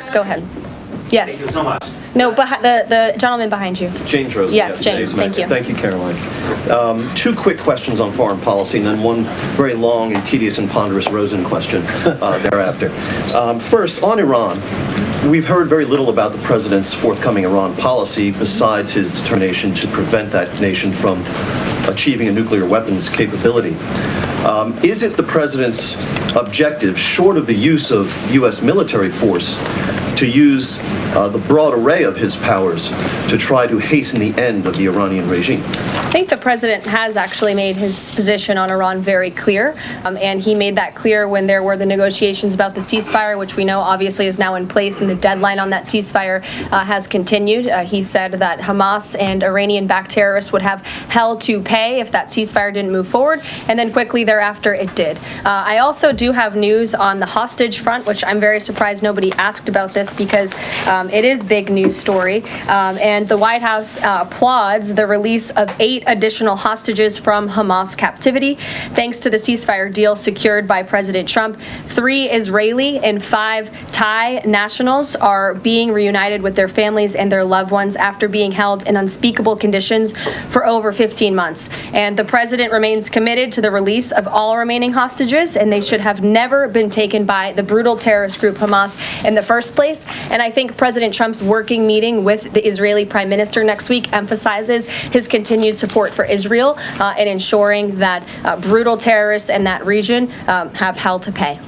next. Go ahead. Yes. Thank you so much. No, the gentleman behind you. James Rosen. Yes, James. Thank you. Thank you, Caroline. Two quick questions on foreign policy, and then one very long and tedious and ponderous Rosen question thereafter. First, on Iran, we've heard very little about the president's forthcoming Iran policy besides his determination to prevent that nation from achieving a nuclear weapons capability. Is it the president's objective, short of the use of U.S. military force, to use the broad array of his powers to try to hasten the end of the Iranian regime? I think the president has actually made his position on Iran very clear, and he made that clear when there were the negotiations about the ceasefire, which we know obviously is now in place, and the deadline on that ceasefire has continued. He said that Hamas and Iranian-backed terrorists would have hell to pay if that ceasefire didn't move forward, and then quickly thereafter it did. I also do have news on the hostage front, which I'm very surprised nobody asked about this because it is big news story, and the White House applauds the release of 8 additional hostages from Hamas captivity, thanks to the ceasefire deal secured by President Trump. 3 Israeli and 5 Thai nationals are being reunited with their families and their loved ones after being held in unspeakable conditions for over 15 months. And the president remains committed to the release of all remaining hostages, and they should have never been taken by the brutal terrorist group Hamas in the first place. And I think President Trump's working meeting with the Israeli Prime Minister next week emphasizes his continued support for Israel and ensuring that brutal terrorists in that region have hell to pay.